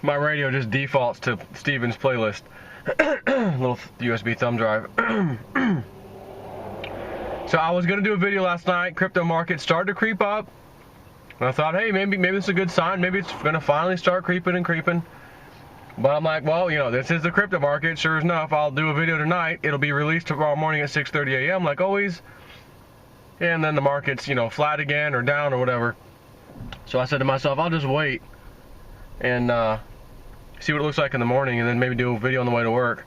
My radio just defaults to Steven's playlist. Little USB thumb drive. So I was gonna do a video last night. Crypto market started to creep up, and I thought, hey, maybe this is a good sign. Maybe it's gonna finally start creeping and creeping. But I'm like, well, you know, this is the crypto market. Sure enough, I'll do a video tonight. It'll be released tomorrow morning at 6:30 a.m. like always. And then the market's, you know, flat again or down or whatever. So I said to myself, I'll just wait and see what it looks like in the morning, and then maybe do a video on the way to work.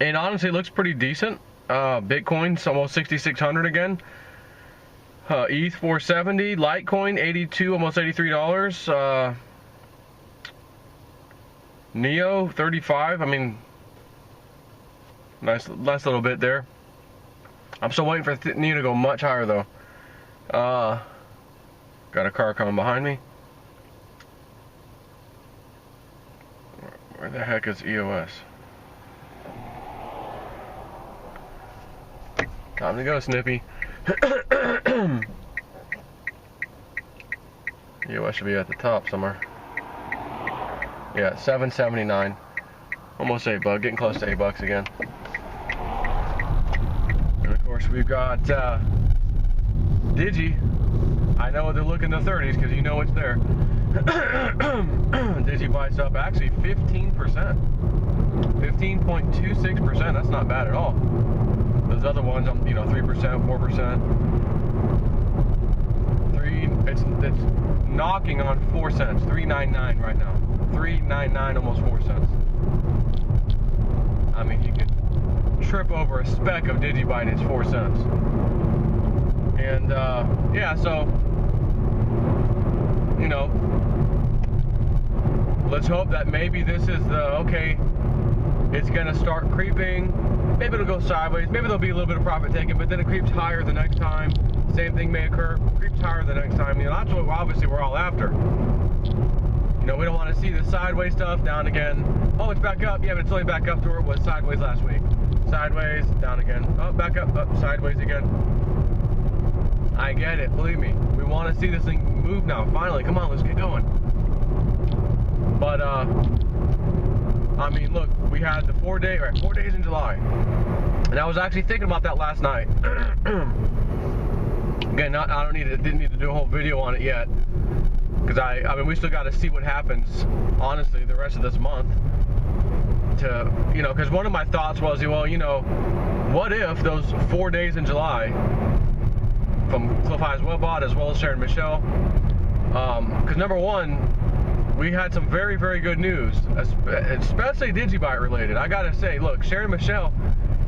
And honestly, it looks pretty decent. Bitcoin's almost 6,600 again. ETH 470, Litecoin 82, almost $83. Neo 35. I mean, nice little bit there. I'm still waiting for Neo to go much higher though. Got a car coming behind me. Where the heck is EOS? Time to go, Snippy. EOS should be at the top somewhere. Yeah, 779. Almost $8. Getting close to $8 again. And of course we've got Digi. I know they're looking to 30s because you know it's there. Digi buys up actually 15%. 15.26%. That's not bad at all. Those other ones, you know, 3%, 4%. It's knocking on 4 cents. 3.99 right now. 3.99, almost 4 cents. I mean, you could trip over a speck of Digibyte and it's 4 cents. And yeah, so you know, let's hope that maybe this is the okay. It's gonna start creeping. Maybe it'll go sideways. Maybe there'll be a little bit of profit taken, but then it creeps higher the next time. Same thing may occur. Creeps higher the next time. You know, that's what obviously we're all after. You know, we don't want to see the sideways stuff down again. Oh, it's back up. Yeah, but it's only back up to where it was sideways last week. Sideways, down again. Oh, back up, up, sideways again. I get it. Believe me. We want to see this thing move now. Finally, come on, let's get going. But I mean, look, we had the 4 days in July, and I was actually thinking about that last night. Again, didn't need to do a whole video on it yet, because I mean, we still got to see what happens, honestly, the rest of this month. To, you know, because one of my thoughts was, well, you know, what if those 4 days in July, from Cliff High's Webbot as well as Sharon Michelle, because number one, we had some very, very good news, especially Digibyte related. I gotta say, look, Sharon Michelle,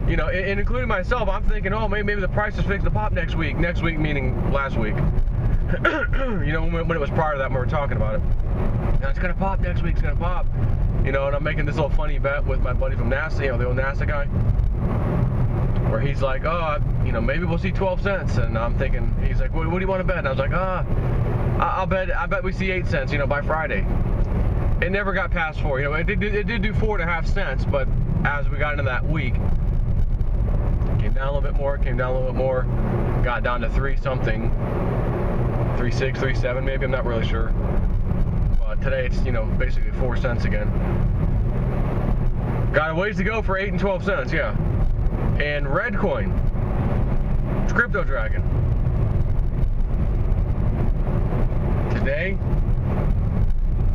you know, and including myself, I'm thinking, oh, maybe the price is fixed to pop next week. Next week meaning last week. You know, when it was prior to that, when we were talking about it. Now, it's gonna pop next week. It's gonna pop. You know, and I'm making this little funny bet with my buddy from NASA, you know, the old NASA guy, where he's like, oh, you know, maybe we'll see 12 cents, and I'm thinking, he's like, what do you want to bet? And I was like, I bet we see 8 cents, you know, by Friday. It never got past 4. You know, it did do 4.5 cents, but as we got into that week, it came down a little bit more, got down to 3 something, 3.6, 3.7 maybe, I'm not really sure. But today it's, you know, basically 4 cents again. Got a ways to go for 8 and 12 cents, yeah. And Redcoin, it's Crypto Dragon. Today,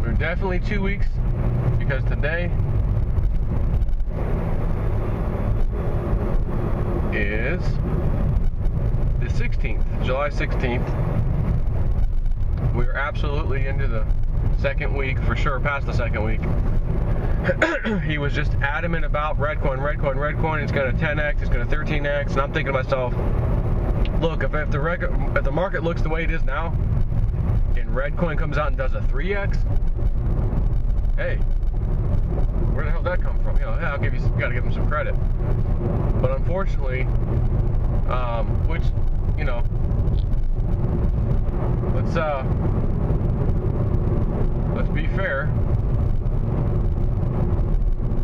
we're definitely 2 weeks, because today is the 16th, July 16th. We're absolutely into the second week, for sure, past the second week. He was just adamant about Redcoin. It's going to 10x, it's going to 13x, and I'm thinking to myself, look, if the market looks the way it is now, and Redcoin comes out and does a 3x, hey, where the hell did that come from? You know, I'll give you got to give him some credit. But unfortunately, which, you know, let's be fair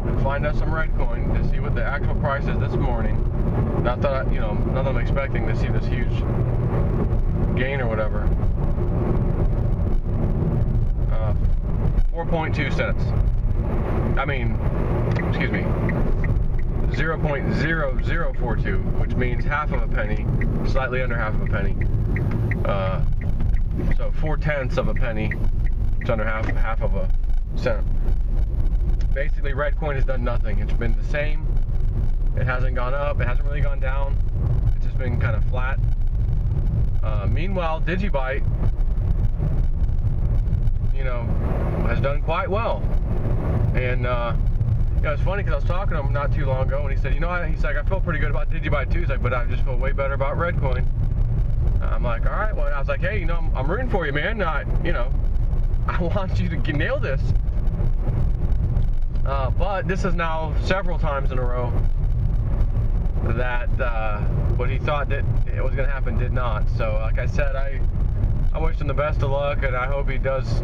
and find out some Redcoin to see what the actual price is this morning. Not that I'm expecting to see this huge gain or whatever. 4.2 cents. I mean, excuse me, 0.0042, which means half of a penny, slightly under half of a penny. So 4/10 of a penny, it's under half of a cent. Basically, Redcoin has done nothing. It's been the same. It hasn't gone up. It hasn't really gone down. It's just been kind of flat. Meanwhile, Digibyte, has done quite well. And it's funny because I was talking to him not too long ago, and he said, he's like, I feel pretty good about Digibyte too. He's like, but I just feel way better about Redcoin. I'm like, all right. Well, I was like, hey, I'm rooting for you, man. I want you to nail this. But this is now several times in a row that what he thought that it was going to happen did not. So, like I said, I wish him the best of luck, and I hope he does,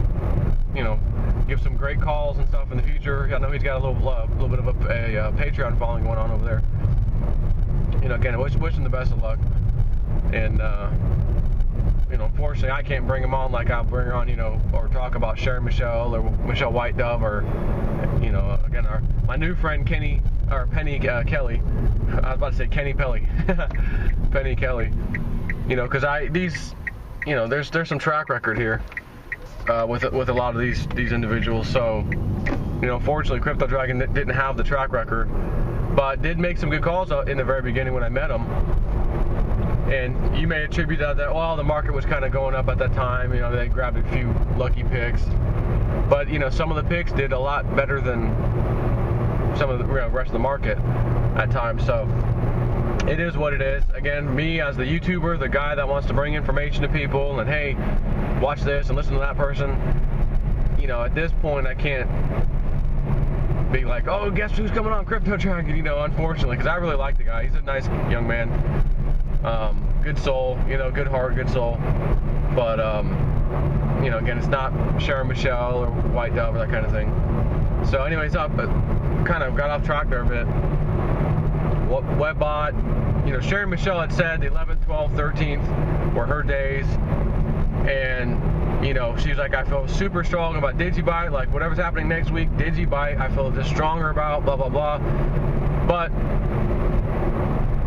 give some great calls and stuff in the future. I know he's got a little bit of a Patreon following going on over there. Again, I wish him the best of luck. And unfortunately, I can't bring him on like I'll bring her on, or talk about Sharon Michelle or Michelle White Dove, or again, my new friend Penny Kelly. I was about to say Kenny Pelly, Penny Kelly. Because there's some track record here with a lot of these individuals. So, fortunately, Crypto Dragon didn't have the track record, but did make some good calls in the very beginning when I met him. And you may attribute that, well, the market was kind of going up at that time. They grabbed a few lucky picks. But, some of the picks did a lot better than some of the rest of the market at times. So it is what it is. Again, me as the YouTuber, the guy that wants to bring information to people and, hey, watch this and listen to that person. At this point, I can't be like, oh, guess who's coming on Crypto Dragon, unfortunately, because I really like the guy. He's a nice young man. Good soul, good heart, good soul. But, again, it's not Sharon Michelle or White Dove or that kind of thing. So anyways, I kind of got off track there a bit. Webbot, Sharon Michelle had said the 11th, 12th, 13th were her days. And, she was like, I feel super strong about Digibyte. Like, whatever's happening next week, Digibyte, I feel just stronger about, blah, blah, blah. But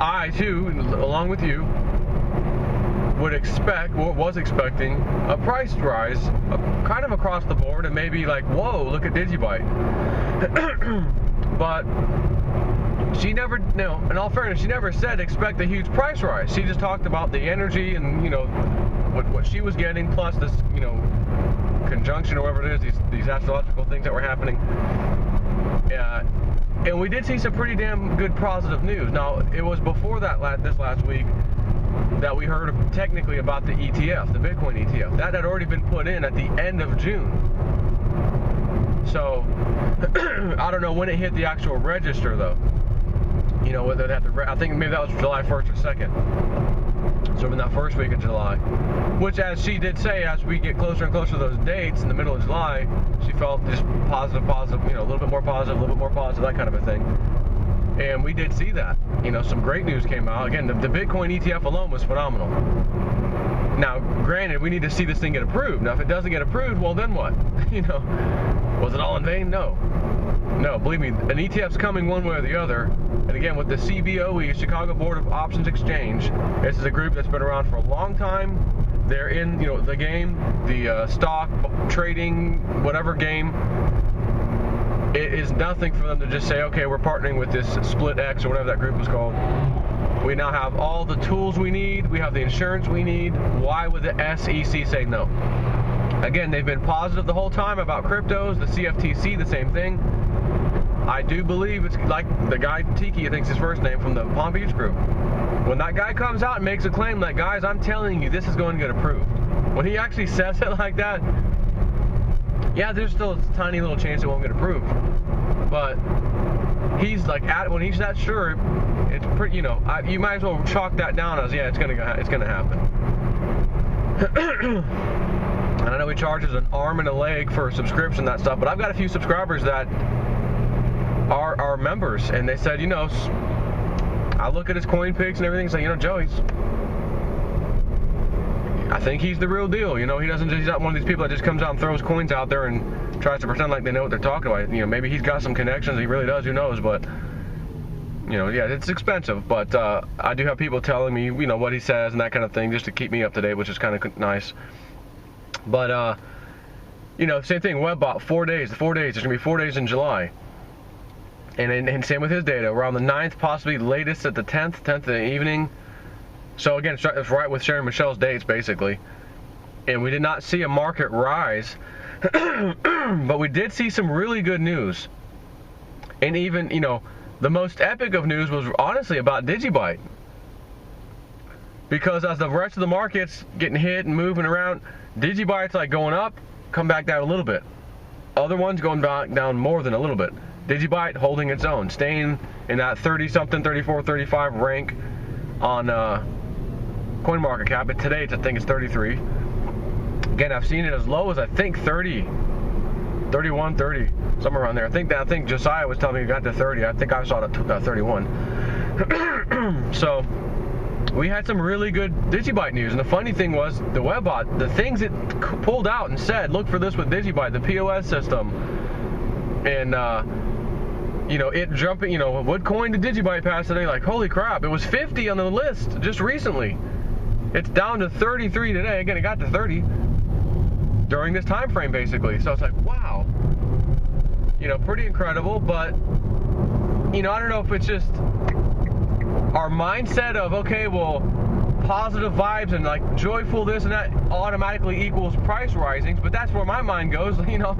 I, too, along with you, was expecting a price rise kind of across the board, and maybe like, whoa, look at Digibyte. But she never, in all fairness, she never said expect a huge price rise. She just talked about the energy and, what she was getting, plus this, conjunction or whatever it is, these astrological things that were happening. And we did see some pretty damn good positive news. Now, it was before that this last week that we heard technically about the ETF, the Bitcoin ETF. That had already been put in at the end of June. So, I don't know when it hit the actual register, though. Whether they have to, I think maybe that was July 1st or 2nd. So in that first week of July. Which, as she did say, as we get closer and closer to those dates in the middle of July, she felt just positive, a little bit more positive, that kind of a thing. And we did see that. Some great news came out. Again, the Bitcoin ETF alone was phenomenal. Now, granted, we need to see this thing get approved. Now, if it doesn't get approved, well, then what? Was it all in vain? No. No, believe me, an ETF's coming one way or the other. And again, with the CBOE, Chicago Board of Options Exchange, this is a group that's been around for a long time. They're in, the game, the stock trading, whatever game. It is nothing for them to just say, okay, we're partnering with this Split X or whatever that group was called. We now have all the tools we need. We have the insurance we need. Why would the SEC say no? Again, they've been positive the whole time about cryptos. The CFTC, the same thing. I do believe it's like the guy, Tiki, I think's his first name, from the Palm Beach group. When that guy comes out and makes a claim like, guys, I'm telling you, this is going to get approved. When he actually says it like that, yeah, there's still a tiny little chance it won't get approved. But he's like, when he's that sure, it's pretty, you might as well chalk that down as, yeah, it's gonna happen. And I know he charges an arm and a leg for a subscription, that stuff, but I've got a few subscribers that are members, and they said, I look at his coin picks and everything, and say, Joe, I think he's the real deal. He's not one of these people that just comes out and throws coins out there and tries to pretend like they know what they're talking about. You know, maybe he's got some connections, he really does, who knows, but, you know, yeah, it's expensive, but I do have people telling me, you know, what he says and that kind of thing, just to keep me up to date, which is kind of nice. But, you know, same thing, Webbot, 4 days, there's going to be 4 days in July. And same with his data, around the 9th, possibly latest at the 10th in the evening. So again, it's right with Sharon Michelle's dates, basically. And we did not see a market rise, but we did see some really good news. And even, you know, the most epic of news was honestly about Digibyte. Because as the rest of the market's getting hit and moving around, Digibyte's like going up, come back down a little bit. Other ones going back down more than a little bit. Digibyte holding its own, staying in that 30-something, 34, 35 rank on CoinMarketCap. But today, I think it's 33. Again, I've seen it as low as, I think, 30, 31, 30, somewhere around there. I think Josiah was telling me it got to 30. I think I saw it at 31. So we had some really good Digibyte news. And the funny thing was, the Webbot, the things it pulled out and said, look for this with Digibyte, the POS system. And, you know, it jumping, you know, what coin did Digibyte pass today? Like, holy crap, it was 50 on the list just recently. It's down to 33 today. Again, it got to 30 during this time frame, basically. So it's like, wow. You know, pretty incredible. But, you know, I don't know if it's just our mindset of, okay, well, positive vibes and like joyful this and that automatically equals price risings. But that's where my mind goes, you know.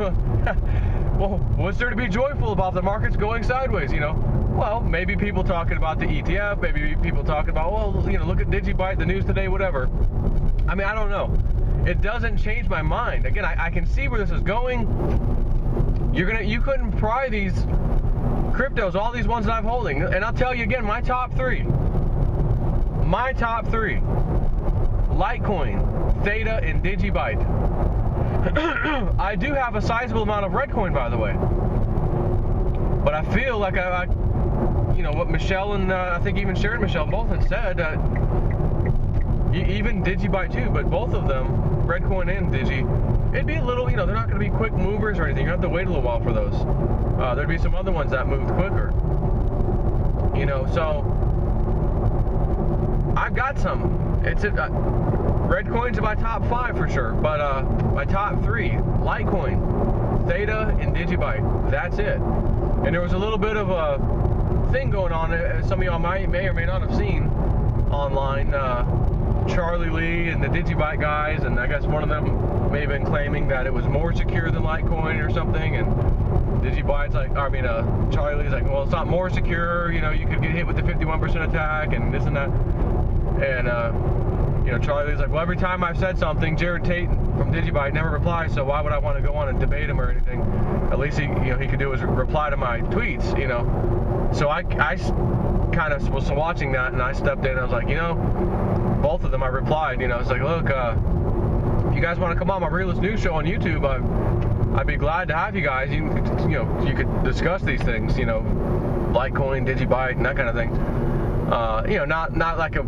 Well, what's there to be joyful about the markets going sideways, you know? Well, maybe people talking about the ETF, maybe people talking about, well, you know, look at Digibyte, the news today, whatever. I mean, I don't know. It doesn't change my mind. Again, I can see where this is going. You couldn't pry these cryptos, all these ones that I'm holding, and I'll tell you again, my top three. Litecoin, Theta, and Digibyte. I do have a sizable amount of Redcoin, by the way, but I feel like I you know, what Michelle and I think even Sharon Michelle both had said, even Digibyte too, but both of them, Redcoin and Digi, it'd be a little, you know, they're not going to be quick movers or anything. You have to wait a little while for those. There'd be some other ones that moved quicker, you know. So I've got some. It's Redcoin's in my top 5 for sure, but my top 3, Litecoin, Theta, and Digibyte. That's it. And there was a little bit of a thing going on, some of y'all may or may not have seen online. Charlie Lee and the Digibyte guys, and I guess one of them may have been claiming that it was more secure than Litecoin or something, and Digibyte's like, Charlie Lee's like, well, it's not more secure, you know, you could get hit with the 51% attack and this and that. And you know, Charlie's like, well, every time I've said something, Jared Tate from Digibyte never replies, so why would I want to go on and debate him or anything? At least he could do is reply to my tweets, you know. So I kind of was watching that, and I stepped in and I was like, you know, both of them I replied, you know, it's like, look, if you guys want to come on my Realist News show on YouTube, I'd be glad to have you guys. You could discuss these things, you know, Litecoin, Digibyte, and that kind of thing. You know, not like a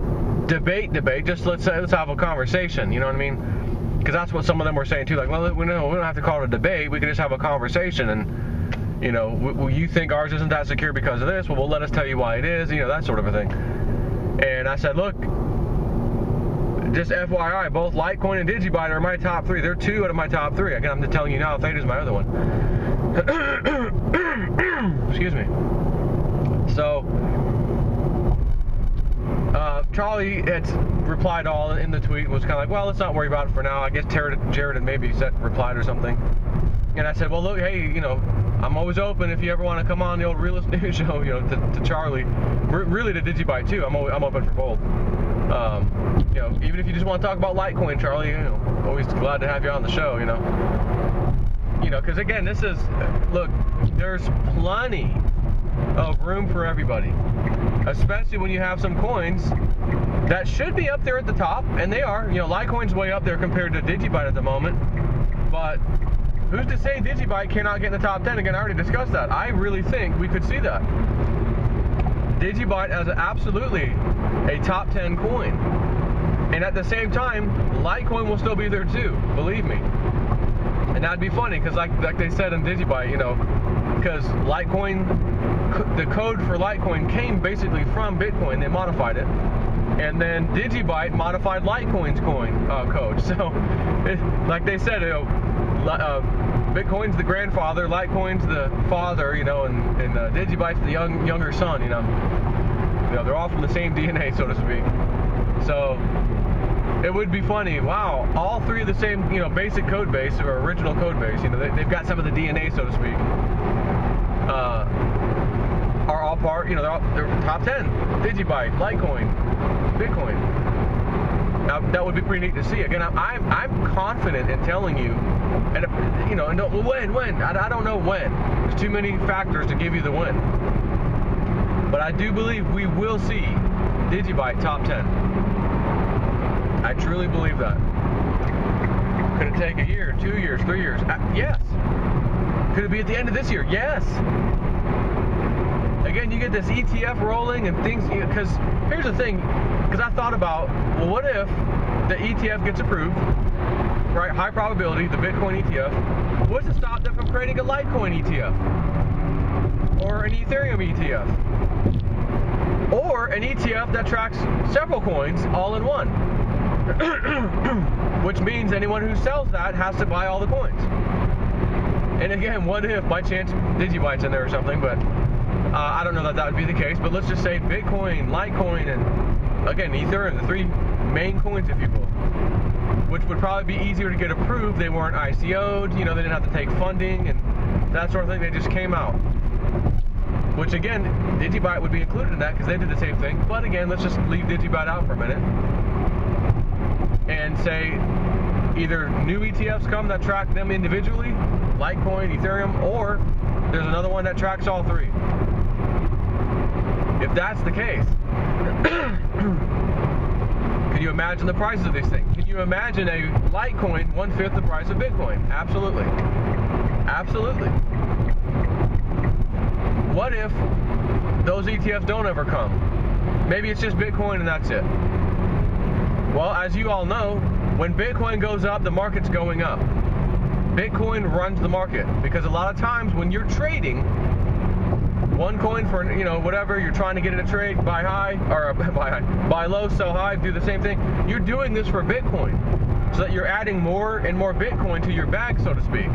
debate, just let's have a conversation, you know what I mean? Because that's what some of them were saying too, like, well, we don't have to call it a debate, we can just have a conversation, and, you know, you think ours isn't that secure because of this, well, let us tell you why it is, you know, that sort of a thing. And I said, look, just FYI, both Litecoin and Digibyte are my top 3. They're 2 out of my top 3. Again, I'm just telling you now, Theta's my other one. Excuse me. So, Charlie had replied all in the tweet, was kind of like, well, let's not worry about it for now. I guess Jared had maybe replied or something. And I said, well, look, hey, you know, I'm always open if you ever want to come on the old Realist News show, you know, to Charlie. Really to Digibyte too. I'm open for both. You know, even if you just want to talk about Litecoin, Charlie, you know, always glad to have you on the show, you know. You know, because again, look, there's plenty of room for everybody, especially when you have some coins that should be up there at the top, and they are. You know, Litecoin's way up there compared to Digibyte at the moment, but who's to say Digibyte cannot get in the top 10? Again, I already discussed that. I really think we could see that. Digibyte as absolutely a top 10 coin. And at the same time, Litecoin will still be there too, believe me. And that'd be funny because like they said in DigiByte, you know, because Litecoin, the code for Litecoin came basically from Bitcoin. They modified it, and then DigiByte modified Litecoin's code. So, like they said, you know, Bitcoin's the grandfather, Litecoin's the father, you know, and DigiByte's the younger son. You know, they're all from the same DNA, so to speak. So it would be funny. Wow, all three of the same, you know, basic code base or original code base. You know, they've got some of the DNA, so to speak. Are all part. You know, they're top 10. DigiByte, Litecoin, Bitcoin. Now that would be pretty neat to see. Again, I'm confident in telling you, and you know, when I don't know when. There's too many factors to give you the when. But I do believe we will see DigiByte top 10. I truly believe that. Could it take a year, 2 years, 3 years? Yes. Could it be at the end of this year? Yes. Again, you get this ETF rolling and things, because here's the thing, because I thought about, well, what if the ETF gets approved, right? High probability, the Bitcoin ETF. What's to stop them from creating a Litecoin ETF? Or an Ethereum ETF? Or an ETF that tracks several coins all in one? Which means anyone who sells that has to buy all the coins. And again, what if by chance DigiByte's in there or something, but I don't know that would be the case, but let's just say Bitcoin, Litecoin, and again, Ethereum, the three main coins, if you will, which would probably be easier to get approved. They weren't ICO'd, you know, they didn't have to take funding and that sort of thing. They just came out. Which again, DigiByte would be included in that because they did the same thing. But again, let's just leave DigiByte out for a minute and say either new ETFs come that track them individually, Litecoin, Ethereum, or there's another one that tracks all three. If that's the case, can you imagine the prices of these things? Can you imagine a Litecoin 1/5 the price of Bitcoin? Absolutely. Absolutely. What if those ETFs don't ever come? Maybe it's just Bitcoin and that's it. Well, as you all know, when Bitcoin goes up, the market's going up. Bitcoin runs the market because a lot of times when you're trading one coin for, you know, whatever, you're trying to get in a trade, buy high, or buy low, sell high, do the same thing. You're doing this for Bitcoin so that you're adding more and more Bitcoin to your bag, so to speak.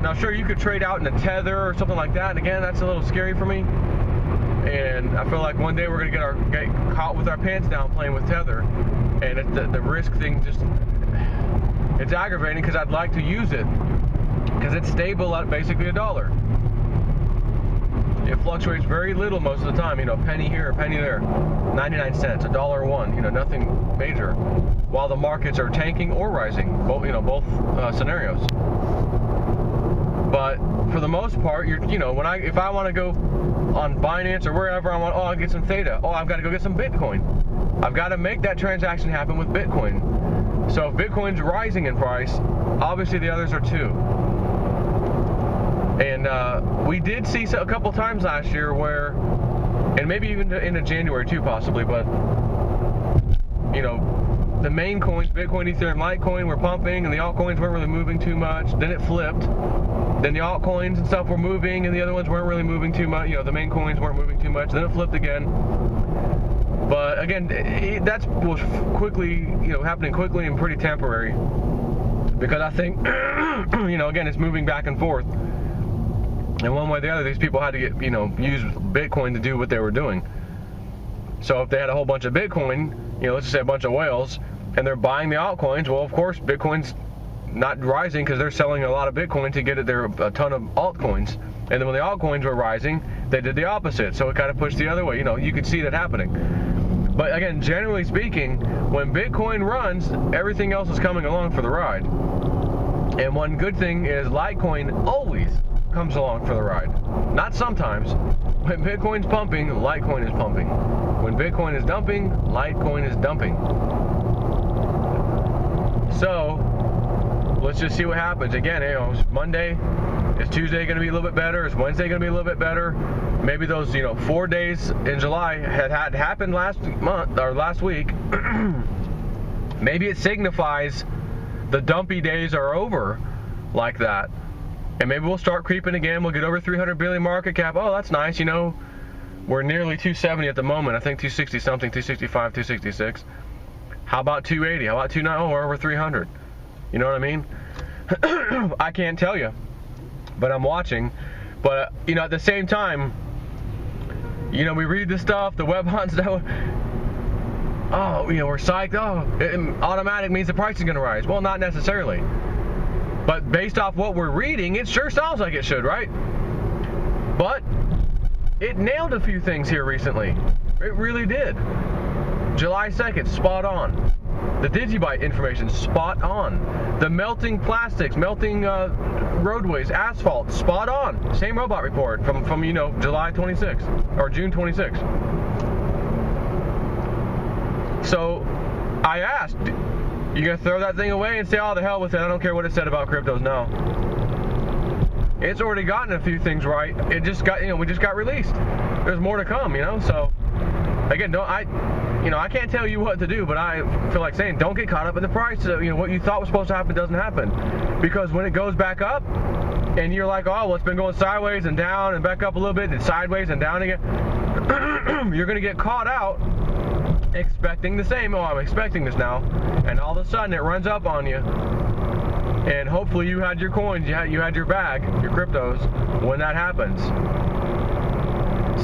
Now, sure, you could trade out in a Tether or something like that. And again, that's a little scary for me. And I feel like one day we're going to get caught with our pants down playing with Tether. And the risk thing just, it's aggravating because I'd like to use it because it's stable at basically $1. It fluctuates very little most of the time, you know, penny here, a penny there, 99 cents, $1.01, you know, nothing major, while the markets are tanking or rising, both, you know, both scenarios. But for the most part, you know, if I want to go on Binance or wherever, I'll get some Theta. Oh, I've got to go get some Bitcoin. I've got to make that transaction happen with Bitcoin. So if Bitcoin's rising in price, obviously the others are too. And we did see a couple times last year where, and maybe even into January too, possibly, but you know, the main coins, Bitcoin, Ethereum, Litecoin, were pumping, and the altcoins weren't really moving too much. Then it flipped. Then the altcoins and stuff were moving, and the other ones weren't really moving too much. You know, the main coins weren't moving too much. Then it flipped again. But again, that was quickly, you know, happening quickly and pretty temporary. Because I think, you know, again, it's moving back and forth. And one way or the other, these people had to get, you know, use Bitcoin to do what they were doing. So if they had a whole bunch of Bitcoin, you know, let's just say a bunch of whales, and they're buying the altcoins, well, of course, Bitcoin's not rising because they're selling a lot of Bitcoin to get a ton of altcoins. And then when the altcoins were rising, they did the opposite. So it kind of pushed the other way. You know, you could see that happening. But again, generally speaking, when Bitcoin runs, everything else is coming along for the ride. And one good thing is Litecoin always comes along for the ride. Not sometimes. When Bitcoin's pumping, Litecoin is pumping. When Bitcoin is dumping, Litecoin is dumping. So, let's just see what happens. Again, you know, it's Monday. Is Tuesday going to be a little bit better? Is Wednesday going to be a little bit better? Maybe those, you know, 4 days in July had happened last month or last week. Maybe it signifies the dumpy days are over like that. And maybe we'll start creeping again. We'll get over 300 billion market cap. Oh, that's nice, you know. We're nearly 270 at the moment. I think 260 something, 265, 266. How about 280? How about 290? Oh, we're over 300. You know what I mean? I can't tell you, but I'm watching. But, you know, at the same time, you know, we read this stuff, the web hunt stuff. Oh, you know, we're psyched. Oh, automatic means the price is going to rise. Well, not necessarily. But based off what we're reading, it sure sounds like it should, right? But it nailed a few things here recently. It really did. July 2nd, spot on. The Digibyte information, spot on. The melting plastics, melting roadways, asphalt, spot on. Same robot report from you know, July 26th or June 26th. So I asked, you gonna throw that thing away and say, oh, the hell with it, I don't care what it said about cryptos? No. It's already gotten a few things right. It just got, you know, we just got released. There's more to come, you know. So again, I can't tell you what to do, but I feel like saying, don't get caught up in the price. You know, what you thought was supposed to happen doesn't happen, because when it goes back up, and you're like, oh, well, it's been going sideways and down and back up a little bit and sideways and down again, you're gonna get caught out expecting the same. Oh, I'm expecting this now, and all of a sudden it runs up on you. And hopefully you had your coins, you had your bag, your cryptos, when that happens.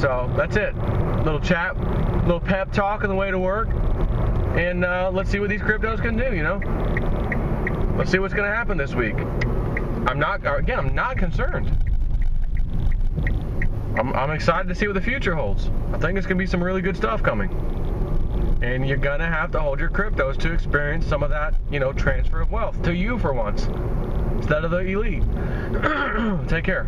So that's it. Little chat, little pep talk on the way to work, and let's see what these cryptos can do. You know, let's see what's going to happen this week. I'm not concerned. I'm excited to see what the future holds. I think it's going to be some really good stuff coming. And you're gonna have to hold your cryptos to experience some of that, you know, transfer of wealth to you for once, instead of the elite. Take care.